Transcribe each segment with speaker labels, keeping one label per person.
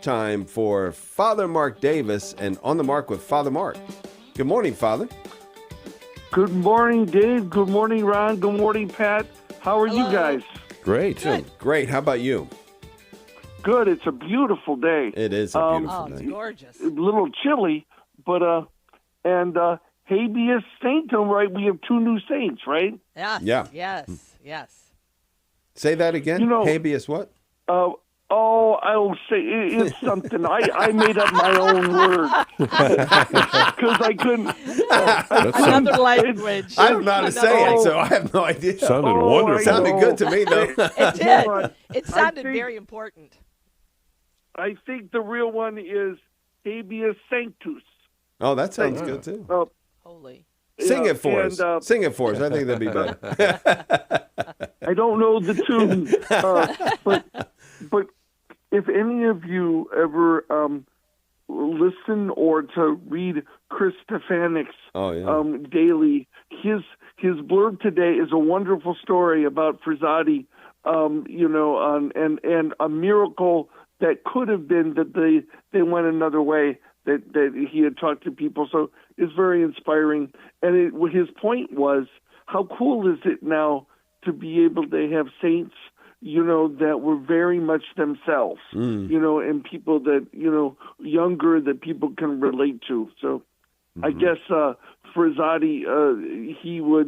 Speaker 1: Time for Father Mark Davis and On the Mark with Father Mark. Good morning, Father.
Speaker 2: Good morning, Dave. Good morning, Ron. Good morning, Pat. How are you guys?
Speaker 3: Great.
Speaker 1: Good. Great. How about you?
Speaker 2: Good. It's a beautiful day.
Speaker 1: It is a beautiful
Speaker 4: it's
Speaker 1: day.
Speaker 4: gorgeous.
Speaker 2: A little chilly, but habeas sanctum, right? We have two new saints, right?
Speaker 4: Yes.
Speaker 1: Yeah.
Speaker 4: Yes.
Speaker 1: Say that again.
Speaker 2: You know-
Speaker 1: Habeas what?
Speaker 2: I'll say it's something. I made up my own word because I couldn't.
Speaker 4: Another language.
Speaker 1: I don't know how to say it, so I have no idea.
Speaker 3: Sounded
Speaker 2: Oh,
Speaker 3: wonderful.
Speaker 1: Sounded good to me, though.
Speaker 4: It did.
Speaker 2: No,
Speaker 4: It sounded
Speaker 2: think-
Speaker 4: very important.
Speaker 2: I think the real one is habeas sanctus.
Speaker 1: Oh, that sounds good, too.
Speaker 4: Holy.
Speaker 1: Sing
Speaker 2: yeah,
Speaker 1: it for
Speaker 2: and,
Speaker 1: us. Sing it for us. I think that'd be better.
Speaker 2: I don't know the tune, but if any of you ever listen or to read Chris Stefanik's
Speaker 1: Oh, yeah.
Speaker 2: daily, his blurb today is a wonderful story about Frazzati, and a miracle that could have been that they went another way, that he had talked to people. So it's very inspiring. And his point was, how cool is it now to be able to have saints, that were very much themselves, and people that, younger that people can relate to. So I guess Frazzati,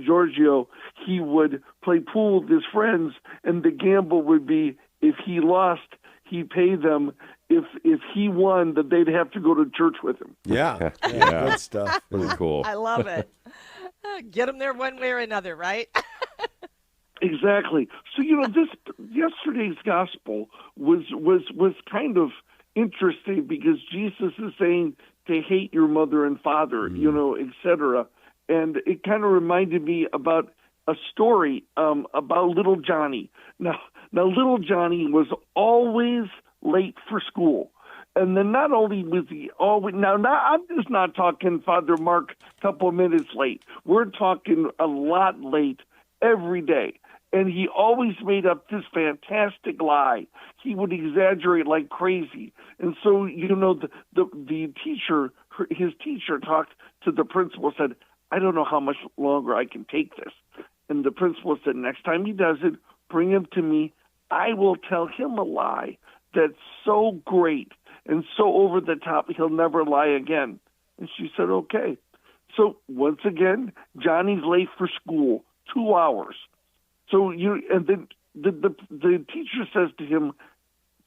Speaker 2: Giorgio, he would play pool with his friends, and the gamble would be if he lost, he'd pay them. If he won, that they'd have to go to church with him.
Speaker 1: Yeah.
Speaker 3: Yeah.
Speaker 1: Good stuff.
Speaker 3: Pretty cool.
Speaker 4: I love it. Get them there one way or another, right?
Speaker 2: Exactly. So this yesterday's gospel was kind of interesting because Jesus is saying to hate your mother and father, etc. And it kind of reminded me about a story about little Johnny. Now little Johnny was always late for school. And then not only was he always, now I'm just not talking Father Mark a couple of minutes late. We're talking a lot late every day. And he always made up this fantastic lie. He would exaggerate like crazy. And so, the teacher, his teacher talked to the principal, said, I don't know how much longer I can take this. And the principal said, next time he does it, bring him to me. I will tell him a lie that's so great and so over the top, he'll never lie again. And she said, okay. So once again, Johnny's late for school, 2 hours. So and then the teacher says to him,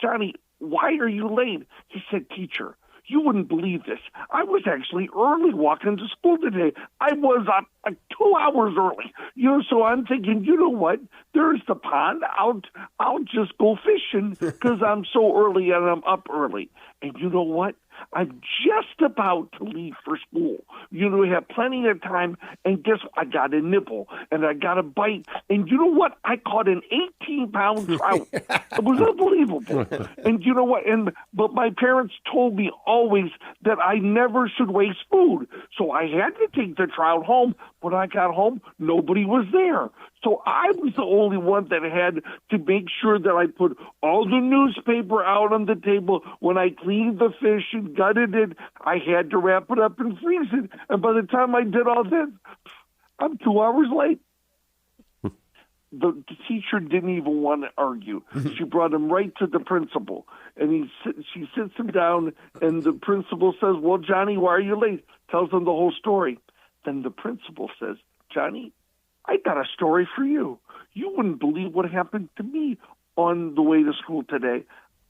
Speaker 2: Johnny, why are you late? He said, teacher, you wouldn't believe this. I was actually early walking to school today. I was 2 hours early. So I'm thinking, you know what? There's the pond. I'll just go fishing because I'm so early and I'm up early. And you know what? I'm just about to leave for school. We have plenty of time, and guess what? I got a nibble, and I got a bite, and you know what? I caught an 18-pound trout. It was unbelievable. And you know what? But my parents told me always that I never should waste food, so I had to take the trout home. When I got home, nobody was there. So I was the only one that had to make sure that I put all the newspaper out on the table. When I cleaned the fish and gutted it, I had to wrap it up and freeze it. And by the time I did all that, I'm 2 hours late. The teacher didn't even want to argue. She brought him right to the principal. And she sits him down, and the principal says, well, Johnny, why are you late? Tells him the whole story. Then the principal says, Johnny, I got a story for you. You wouldn't believe what happened to me on the way to school today.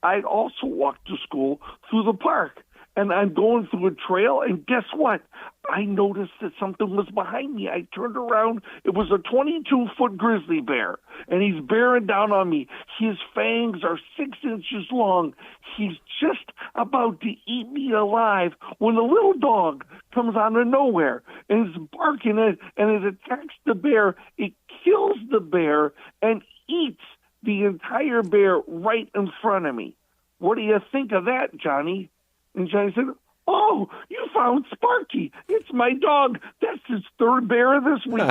Speaker 2: I also walked to school through the park, and I'm going through a trail, and guess what? I noticed that something was behind me. I turned around. It was a 22-foot grizzly bear, and he's bearing down on me. His fangs are 6 inches long. He's just about to eat me alive when a little dog comes out of nowhere and is barking at, and it attacks the bear. It kills the bear and eats the entire bear right in front of me. What do you think of that, Johnny? And Johnny said, Oh, you found Sparky. It's my dog. That's his third bear this week.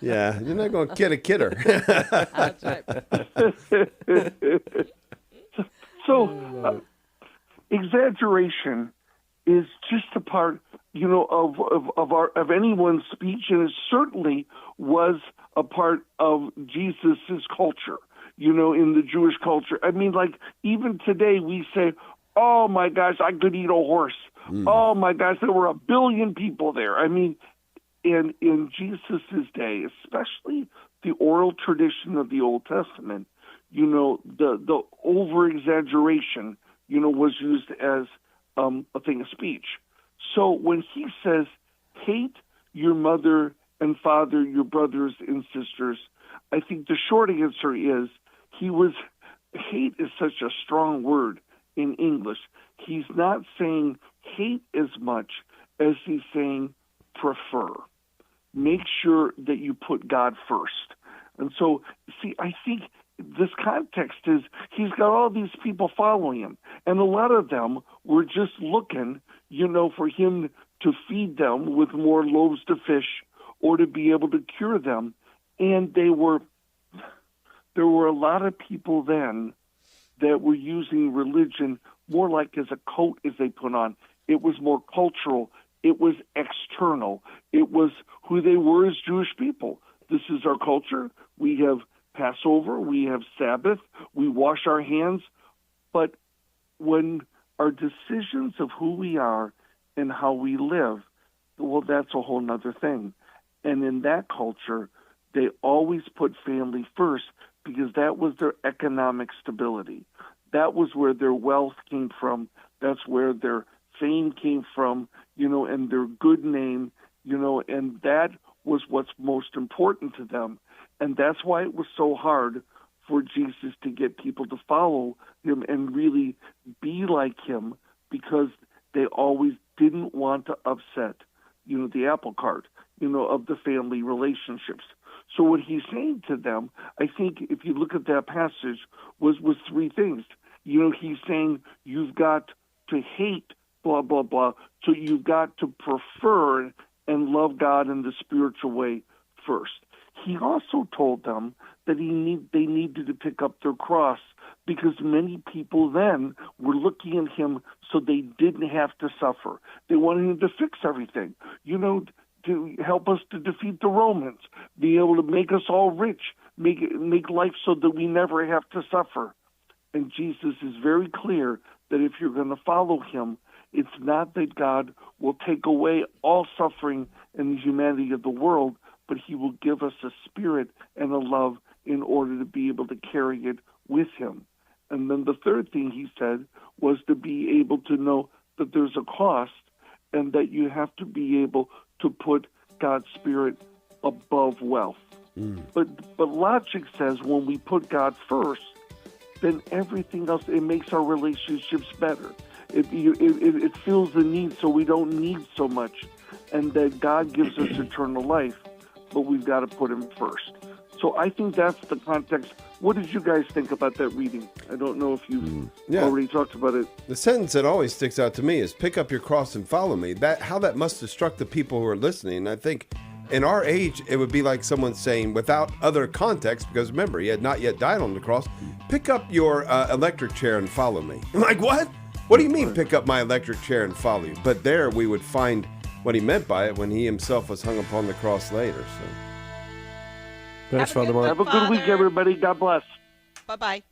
Speaker 1: Yeah, you're not going to kid a kidder.
Speaker 4: That's right.
Speaker 2: So, exaggeration is just a part, of anyone's speech, and it certainly was a part of Jesus's culture. In the Jewish culture. I mean, like, even today we say, oh my gosh, I could eat a horse. Oh my gosh, there were 1 billion people there. I mean, in Jesus's day, especially the oral tradition of the Old Testament, the over-exaggeration, was used as a thing of speech. So when he says, hate your mother and father, your brothers and sisters, I think the short answer is hate is such a strong word in English. He's not saying hate as much as he's saying prefer. Make sure that you put God first. And so, see, I think this context is he's got all these people following him, and a lot of them were just looking, for him to feed them with more loaves to fish or to be able to cure them. And there were a lot of people then that were using religion more like as a coat as they put on. It was more cultural. It was external. It was who they were as Jewish people. This is our culture. We have Passover. We have Sabbath. We wash our hands. But when our decisions of who we are and how we live, well, that's a whole nother thing. And in that culture, they always put family first because that was their economic stability. That was where their wealth came from. That's where their fame came from, and their good name, and that was what's most important to them. And that's why it was so hard for Jesus to get people to follow him and really be like him, because they always didn't want to upset, the apple cart, of the family relationships. So what he's saying to them, I think if you look at that passage, was 3 things. He's saying you've got to hate blah, blah, blah. So you've got to prefer and love God in the spiritual way first. He also told them that they needed to pick up their cross, because many people then were looking at him so they didn't have to suffer. They wanted him to fix everything, to help us to defeat the Romans, be able to make us all rich, make life so that we never have to suffer. And Jesus is very clear that if you're going to follow him, it's not that God will take away all suffering and the humanity of the world, but he will give us a spirit and a love in order to be able to carry it with him. And then the third thing he said was to be able to know that there's a cost, and that you have to be able to put God's spirit above wealth. But logic says when we put God first, then everything else, it makes our relationships better. It fills the need so we don't need so much, and that God gives us eternal life, but we've got to put him first. So I think that's the context. What did you guys think about that reading? I don't know if you've already talked about it.
Speaker 1: The sentence that always sticks out to me is pick up your cross and follow me. How that must have struck the people who are listening. I think in our age, it would be like someone saying, without other context, because remember, he had not yet died on the cross, pick up your electric chair and follow me. I'm like, what? What do you mean pick up my electric chair and follow you? But there we would find what he meant by it when he himself was hung upon the cross later. So,
Speaker 3: thanks, Father Mark.
Speaker 2: Have a good week, everybody. God bless.
Speaker 4: Bye-bye.